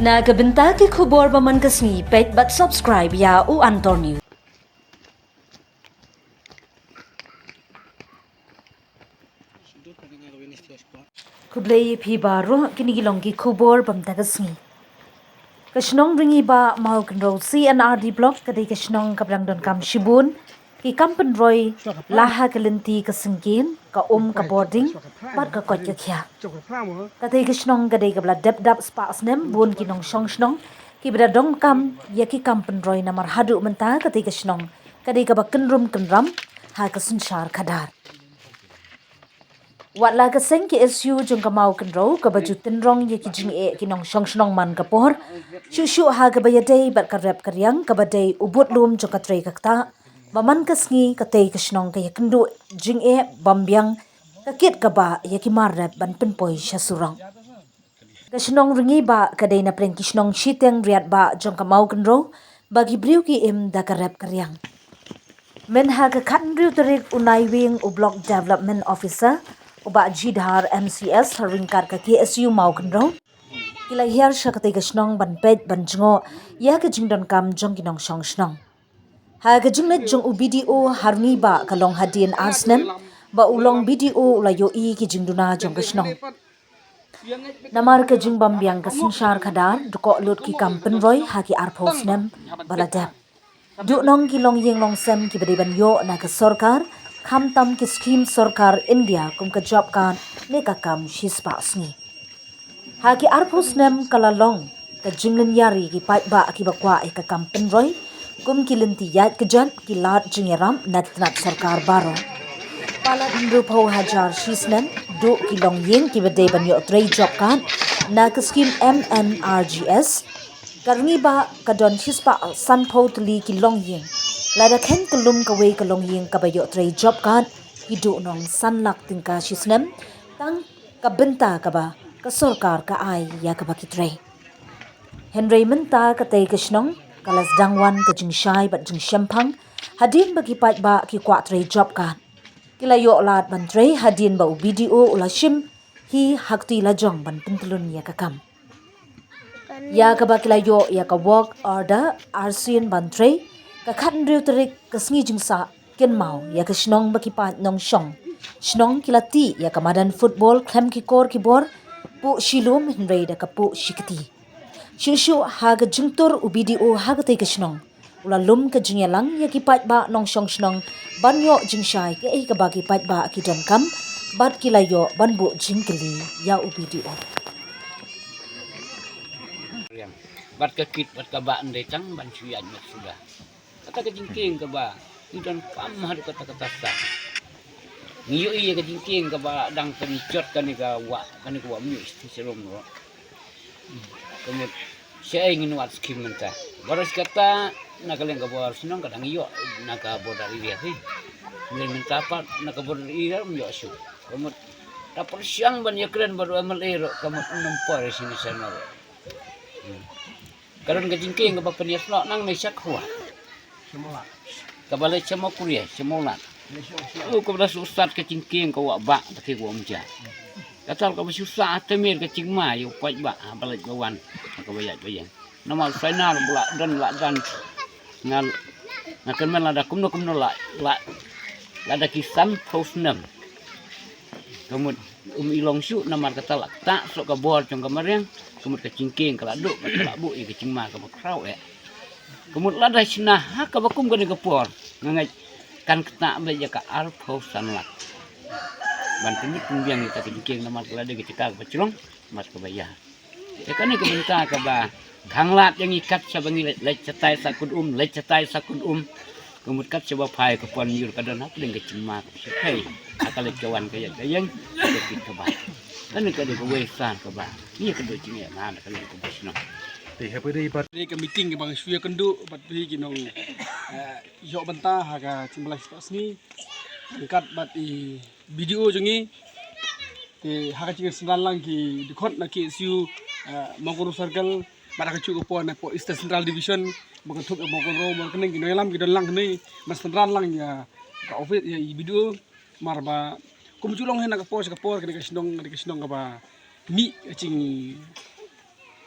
Nagabenta ki khubor baman kasni pet but subscribe ya u Antor News. Kublai phi baro kini gilong ki khubor bamta kasni. Kashnong ringi ba mau kenro CNRD block kadai kashnong kablang don kam shibun ki kampen roy laha kalenti kasengkin ka ka boarding bat ka kot ka kya. Kadai kashnong kadai kabla dap spa snem bun ki nong shong shnong ki bada dong kam ya ki kampen roy namar hadu menta kadai kashnong kadai ka ba kenram ha kasunshar khadar. Wat la kaseng ki SU jong kamau kenro ka baju tenrong ye ki jing e ki nong shong shnong man ka por shu ha ka bayadei bat ka rap karyang ka badai ubut lum jong ka trei kakta maman kasngi ka tei kashnong ka yakendu jing e bambyang ka kit ka ba ye ki mar rap ban pen poi shasurang kashnong ringi ba ka dei na preng kishnong shiteng riat ba jong kamau kenro bagi briu ki im da ka rap karyang men ha ka khan riu tarik unai wing u block development officer uba jidhar MCS haringkar ka KSU mau kenro kila hiar shakate kashnong ban pet ban jingo ya ka jingdon kam jong kinong shong shnong ha ka jinglet jong UBDO harni ba kalong hadin arsnem ba ulong BDO la yo I ki jingduna jong kashnong namar ka jingbam biang ka sinshar khadar duko lut ki kampen roy ha ki arphosnem baladap du nong ki long yeng long sem ki beriban yo na ka sarkar kham tam ki scheme sarkar India kum ka job kan ne ka kam shispa sni ha ki arphos nem kala long ka jinglen yari ki pai ba ki bakwa e ka kampen roy kum ki lenti yat ka jan ki lat jingeram nat sarkar baro pala ndu pho hajar shisnem do ki long yeng ki bade ban yo trade job kan na ka scheme MNRGS karni ba ka don shispa san pho tli ki long yeng lada khen kulum ka wei ka long yeng ka bayo tray job kan hidu nong san lak tingka shisnem tang ka benta ka ba ka sarkar ka ai ya ka ba ki tray Henry menta ka tay kashnong kalas dangwan ka jing shai bat jing shempang hadin ba ki pat ba ki kwa tray job kan kila yo lat ban tray hadin ba BDO ula shim hi hakti la jong ban pentulun ya ka kam ya ka ba kila yo ya ka work order RCN ban tray ka khan riu tarik ka sngi jingsa ken mau ya ka shnong ba ki pa nong shong shnong kilati ya ka madan football khlem ki kor ki bor pu shilum hinrei da ka pu shikti shu ha ga jingtur UBDO ha ga te ka shnong ula lum ka jingyalang ya ki pat ba nong shong shnong ban yo jingshai ke ai ka ba ki pat ba ki don kam bat kilayo ban bu jingkeli ya UBDO bat ka kit bat ka ba ndai tang ban suyan mat sudah kata ka jingking ka ba idan pam har kata kata sa niyo iya ka jingking ka ba dang pencot kan ka wa mi serum no kemudian saya ingin wat skim mentah baru kata nak kalian ka bor senang kadang iyo nak ka bor dari dia sih mulai minta apa nak ka bor dari dia mi asu kemudian dapat siang ban ya keren baru amal ero kemudian nempor sini sana karon ka jingking ka ba penias lo nang may sakwa kabalik sa mga kuya, sa mga ko ba susat ka cingking ka wa ba taki ko umja katal ka ba susat temir ka cingma yu pat ba balik bawan ka bayat bayan namal final bula dan ngal nakan man lada kumno la lada kisam posnem kamut ilong su namar katal tak sok ka bor jong kamareng kamut ka cingking ka ladu ka bu ka cingma ka bakrau Kemudian lada sinah ka bakum gani kapor ngangai kan kena beja ka arpo sanlat bantu ni kumbiang kita kejing nama lada kita bacrong mas kebaya ya kan ni kebenta ka ba ganglat yang ikat sa bangi lek cetai sakun kemudian kat coba pai ke pon yur kadan hak ling kecima hey akal kawan kaya yang kita ba kan ni ka de wesan ka ba ni ka do cinga na ka ling ko bisno Ini ke meeting ke bang Syuya kendu bat pi kinong yo banta haga cimbelah sini angkat bat i video jongi ke haga cinga sendalang ki dikot na KSU Mongkoro Circle pada kecu ko na po East Central Division mengetuk Mongkoro mo keneng kino yalam kidon lang kene mas tendran lang ya ka office ya video marba kumculong hen na ka por kene ka sinong ka ba mi cing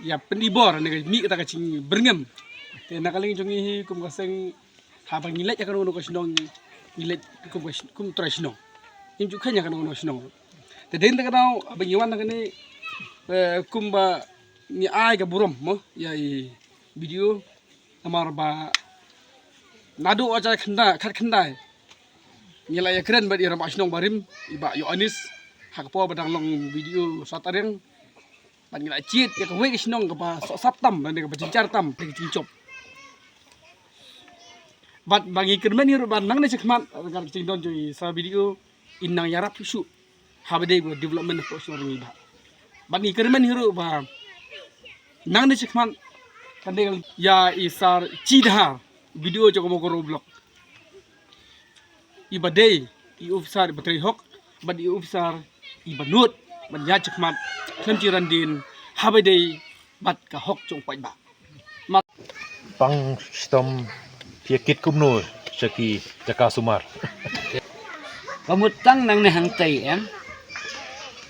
ya pendibor ne mi kata kacing berngem te nakaling jongi kum kaseng habang ngilet ya kan ono kasinong ngilet kum trasino im ju khanya kan ono sinong te den ta kanau abang iwan na kani kum ba ni ai ka burom mo ya i video amar ba nadu aja khanda khat khandai nyala ya keren ba iram asinong barim iba yo anis hak po badang long video satareng ban ngila chit ya ka wei sinong ka ba so sap tam ban ka ba jincar tam pe cincop bat bagi kermen hiru ban nang ne sekmat gar cing don joi sa video inang yarap su habade go development ko so ngi ba bagi kermen hiru ba nang ne sekmat kandel ya isar cidha video jo ko ko blog ibadei i ofsar batri hok bad i ofsar ibanut ban ya sekmat kan ciran din habade bat ka hok jong pai ba pang stom tiakit kumno saki jaka sumar Kamu tang nang ne hang tai em.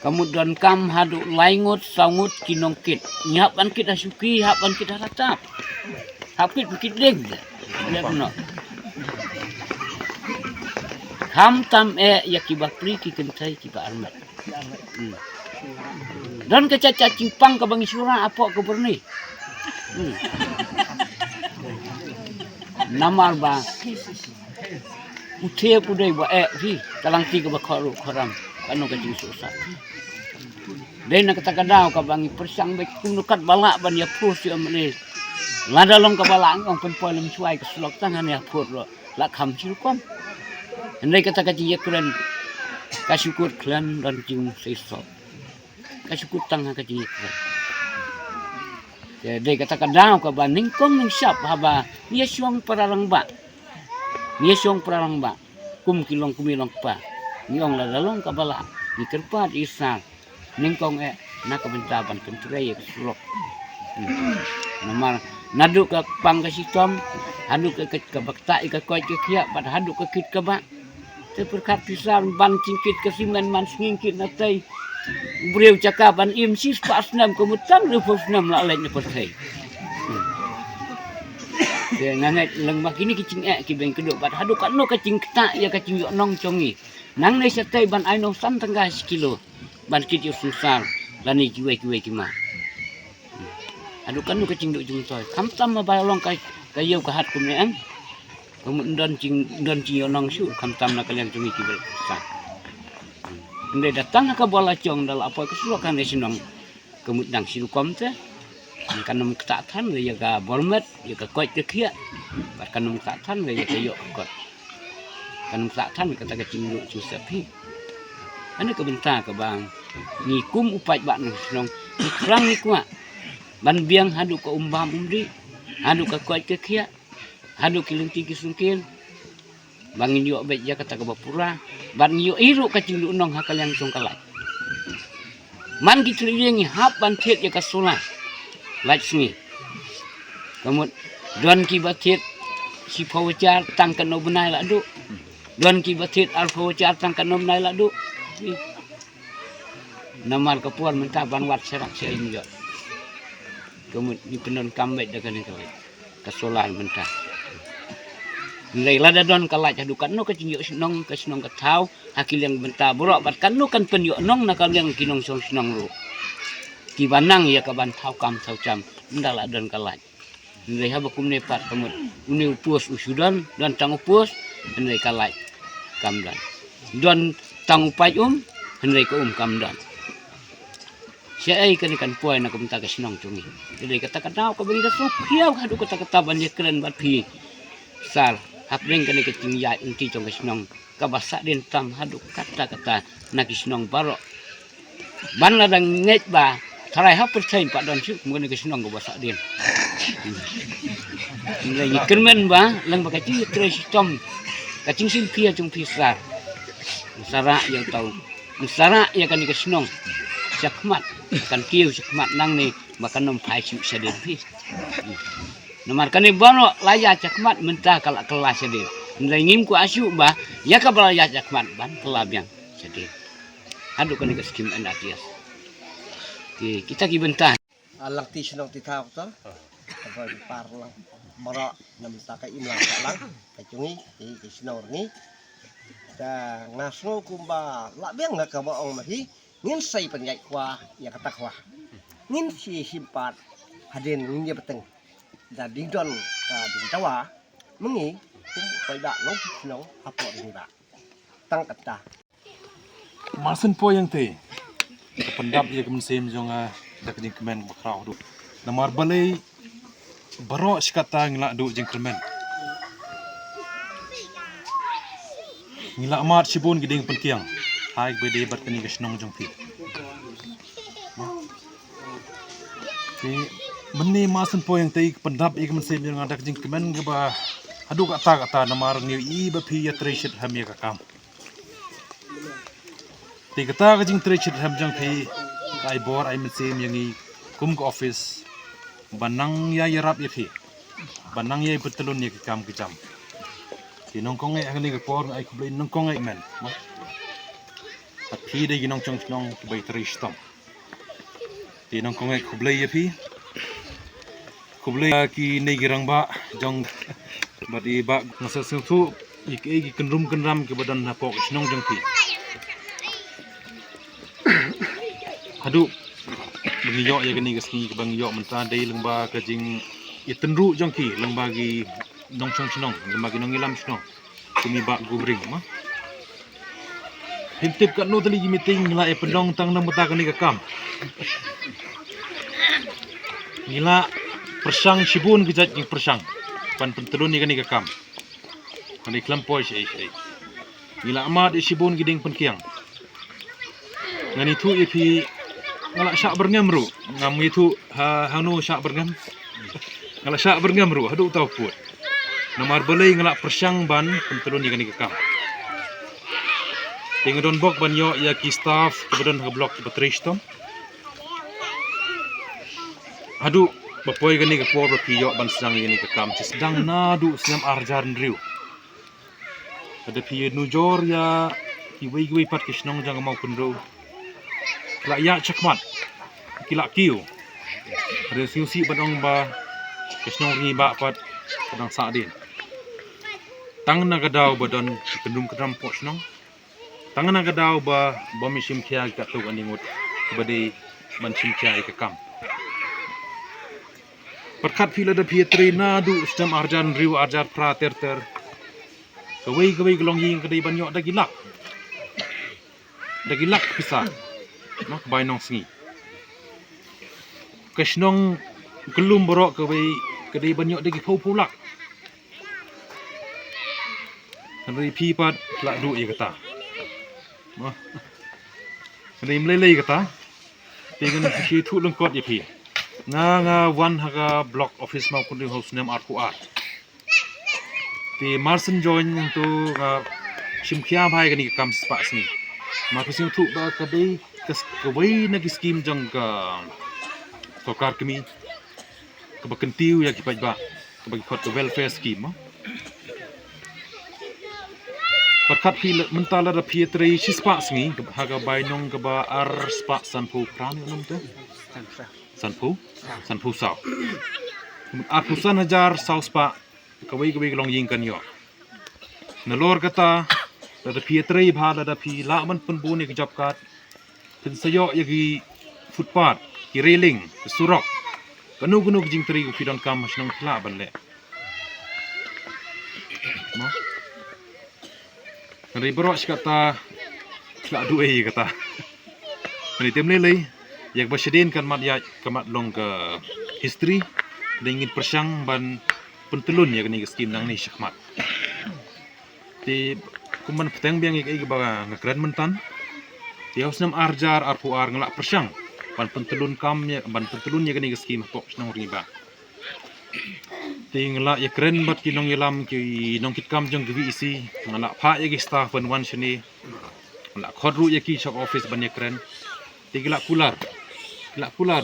Kamu don kam hadu laingut sangut kinongkit. Nyapan kita suki, hapan kita ratap. Hapit kit deg. Lihat no. Ham tam ya kibapri ki kentai ki ba armat. Don kecaca cimpang ke bangi surah apa ke berni. Namar ba utia pudai ba vi kalang tiga ba kharu kharam kanu ka jing susah dena kata kadau ka bangi persang be kunukat balak ban ya pus ya mele lada long ka balang ong pen poilem suai ka sulok tangan ya pur lo la kham chirukom ndai kata ka jing kren ka syukur klan dan jing seso ka syukur tang ka jing kren dai kata kadau ka baning kong ning syap haba dia syong pararang ba Nia siong perang ba, kum kilong kumilong pa, niong la dalong kabala, di kerpat isa, ningkong nak kebentaban penturai kesulok. Namar nadu ke pang kasitom, hadu ke bakta ke koi ke kia, bad hadu ke kit ke ba, terperkat pisan ban cingkit ke simen man singkit natai, beriu cakapan im sis pas nam kemutan rufus nam la lain pertai. Dia ngangat lang makini kicing ki beng kedok bat hadu kan no kacing kta ya kacing yo nong congi nang ne satai ban aino san tengah sekilo ban kit yo susar lani kiwe kima hadu kan no kacing dok jung toy kam tam ma balong kai kayo ka hat kum ne an kum don cing yo nong su kam tam na kalian congi ki bel sa ndai datang ka bola cong dal apa kesulokan ne sinong kemut dang siru kom te kanum ketatan le ya bormet ya koi ke kia bat kanum ketatan le ya yo kot kanum ketatan kata ke cinglu cusapi ane ke benta ke bang ni kum upai bak nang senong ni kerang ni kuat ban biang hadu ke umbam umri hadu ke koi ke kia hadu kiling tinggi sungkin bangin yo bet ya kata ke bapura ban yo iru ke cinglu nong hakal yang congkalai man gitu yengi hap ban tiet ya kasula Laksmi, kamu don kibatit si pawajar tangkan no benai ladu, don kibatit al pawajar tangkan no benai ladu. Namar kapuan mentaban wat serak seinjot. Kamu di penon kambet dengan itu, kesolan mentah. Nilai lada don kalaj hadukan no kecing sinong kesinong ketau hakil yang mentah borok bat kan no kan penyok nong nakal yang kinong song sinong lu. Kibanang ya kaban tau kam tau cam ndala dan kalaj ndai haba kum ne pat kamut uni upus usudan dan tang upus ndai kalaj kamdan don tang upai ndai ko kamdan siai kan puai na kum ta ka sinong cungi ndai kata kata ka benda sukiau hadu kata kata ban ye keren bat pi sar hapring kan ke ting ya inti cong ka sinong ka basa den tam hadu kata nak sinong barok ban ladang net ba Tarai hap percaya pak don syuk mungkin kesenang gua basak dia. Lagi kermen ba, lang bakati terus tom, kacing simpia cung pisar. Musara yang tahu, musara yang kan kesenang, sakmat kan kiu sakmat nang ni makan nom pai syuk sedih pis. Nomor kan ni bano laya sakmat mentah kalak kelas sedih. Lagi ku asyuk ba, ya kabala ya sakmat ban kelabiang sedih. Aduh kan keskim anda tias. Kita ki bentah. lang ti sinong ti tao to. Kapag parang mara namta kay imlang ka lang. Kayungi ti sinor ni. Ta ngasno kumba labiang nga kabaong mahi ngin say panyay kwa ya katakwa. Ngin si simpat hadin ngin ya beteng. Da dingdon ka dingtawa mengi kum pai da no sinong apo ni ba. Tang kata. Marsen po yang te. Pendap ia kemensim jong dak jing kemen bakrau du. Namar balai barok sekata ngilak du jing kemen. Ngilak mat sibun giding penkiang. Hai bede bat kini kesnong jong pi. Ti meni marsen po yang te pendap ia kemensim jong dak jing kemen geba adu kata namar ngi i bapi ya tresit ham ya kakam. Ti kata kajing tresit ham jong pi ai bor ai mesim yang i kum ke office banang ya yarap ya pi banang ya betelun ya kam kejam ti nongkong ai ni ke por ai kublai nongkong ai men tapi de ginong chong nong bai tristom ti nongkong ai kublai ya pi kublai ki nei girang ba jong badi ba ngasal tu ik kenrum kenram ke badan napok snong jong pi hadu bangiyok ya gani gaski ke bangiyok mentah dai lengba kajing itenru jongki lengba gi nongchong chnong lengba gi nongilam chnong kumi bak gubring ma hintip kat no tali meeting la e pendong tang nang mata kani kakam ngila persang sibun gejat gi persang pan pentelun ni kani kakam kani klampoi sei ngila amat sibun giding penkiang ngani tu ipi ngalak syak berngam ru ngam itu hanu syak berngam ngalak syak berngam ru hadu tau put nomor belai ngalak persang ban pentelun ni kani kakam tingadon bok ban yo ya ki staff kebedan ke blok batristom hadu bapoi kani ke por pi yo ban sedang ni kakam sedang nadu siam arjar riu ada pi nujor ya ki wei pat kisnong jang mau kunro la ya cakmat kila kiu ada siusi badong ba kesnong ri ba pat kadang sadin tang na gadau badon kendum kedam pok snong tang na gadau ba bomisim kia ka tu aningut badi mansim kia ka kam perkat pila da pietri nadu sedam arjan riu arjar pra ter kawai gelong ying kedai banyok dagilak pisah nak bai nong singi kesnong gelum borok kedai banyok dagi pau pulak hari pi pat lak du ye kata hari melelei kata dengan si tu lengkot ye pi nga wan haga block office mau kundi house nem RQR ti marsen join tu simkia bhai kani kam spa sini ma kusim tu ba kadai kawai nagi skim jang ka sokar kami kebakentiu ya kipai ba kebagi kot welfare scheme perkat pil mentala da pietri sispa singi haga bainong ka ba ar spa sanpu pran nom tu sanpu sao ar pusan hajar sau spa kawai gelong ying kan yo nalor kata da pietri bha da pi la man penbun ni job kat pensayok yagi footpath ki railing surok kanu jing teri upidon kam snong tla banle no hari borok kata tla duai kata hari temle lei yak basidin kan mat ya kamat long ke history dingin persang ban pentelun ya kini skim nang ni syakmat di kuman peteng biang ik ba ngakran mentan dia usnam arjar RQR ngelak persang ban pentelun kam ya ban pentelun ya kini skim pok snong riba tingla ya keren bat kinong yelam ki nong kit kam jong gwi isi ngelak pha ya ki staff ban wan shini ngelak khodru ya ki shop office ban ya keren tingla pular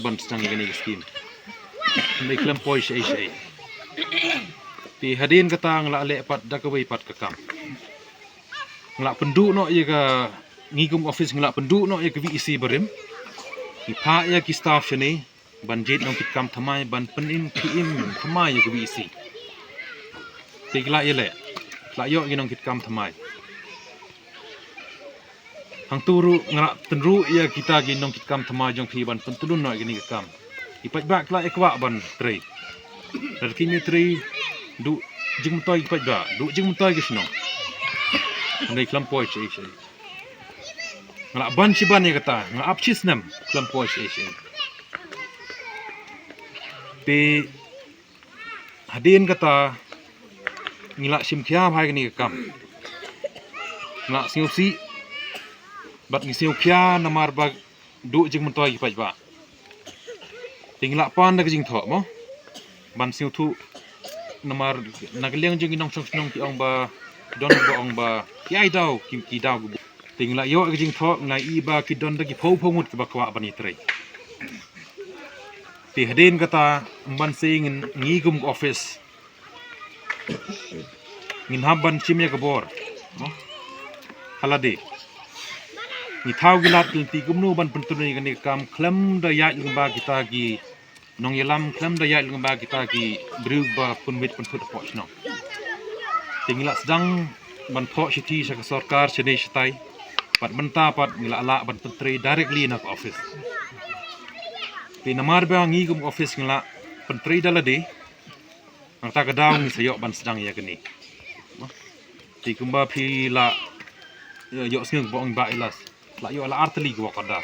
ban stang ya kini skim ndai klempoi sei ti hadin kata ngelak lek pat dakawai pat kakam ngelak penduk no ya ka ngigum office ngelak penduk no ya ke VEC berim ki pha ya ki staff shini ban jet nong kit kam thamai ban penin pim thamai yo bi isi tikla yele la yo gi nong kit kam thamai hang turu ngara tenru ya kita gi nong kit kam thamai jong phi ban pentulun no gi ni kam ipat ba kla ekwa ban trei dar kimi trei du jing toy ipat ba du jing toy gi snong ngai klampoi chei chei ngala ban si ban ni kata nga apchis nam klampoi chei chei pe hadin kata ngila sim khia bhai ni kam ngala siu si bat ni siu khia namar ba du jing mun toy pai ba tingla pan da jing tho mo ban siu thu namar nagliang jing nong song nong ki ong ba don ba ong ba ki ai dau ki dau tingla yo jing tho ngai i ba ki don da ki phau phau mut ki ba kwa bani trei ti hadin kata ban sing ngi gum office ngin haban chimya ka bor no halade ni thau gilat ti gumnu ban pentuni kan kam klam da ya lungba kita gi nong yelam klam da ya lungba kita gi brug ba punmit puntut po sno tingla sedang ban pho city sa sarkar chene sitai pat benta pat ngila ala ban pentri directly na office pinamar ba ngi gum office ngila pentri dalade ang ta kadaw ni sayo ban sedang ya kini ti kumba phi la yo sing bo ong ba ilas la yo la arteli go kada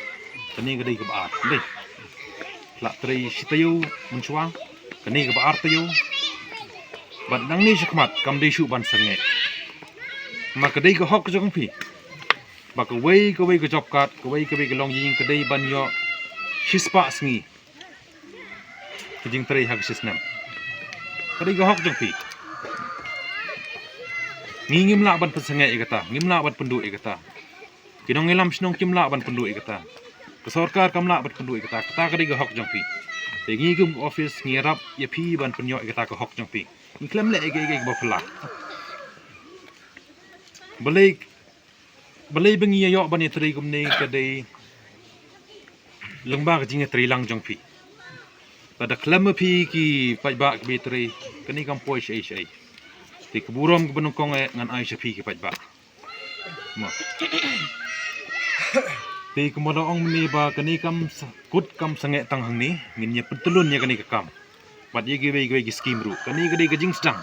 kani gade go ba dei la tri sitayu munchuang kani go ba artayu ban nang ni sakmat kam dei shu ban sange ma kadai go hok jong phi ba ko wei go job kat ko wei ko long yin kadai ban yo shispa sngi kijing tri hak sisnam kadai go hok jong phi ngim la ban pesangai ikata ngim la ban pendu ikata kinong ngelam snong kim la ban pendu ikata ke sarkar kam la ban pendu ikata kata kadai go hok jong pi te ngigum office ngirap ye phi ban penyo ikata ko hok jong pi ngklem le ege bo pla balai bengi yo ban tri gum ne kadai lengba ka jing tri lang jong pi pada klem pi ki pai ba bi tri kani kam poi sei ti keburom ke benungkong ngan ai sepi ke pat ba mo ti kemono ong meni ba kani kam kut kam sange tang hang ni ngin ye pentulun ye kani ke kam bat ye gi skim ru kani gede gejing sedang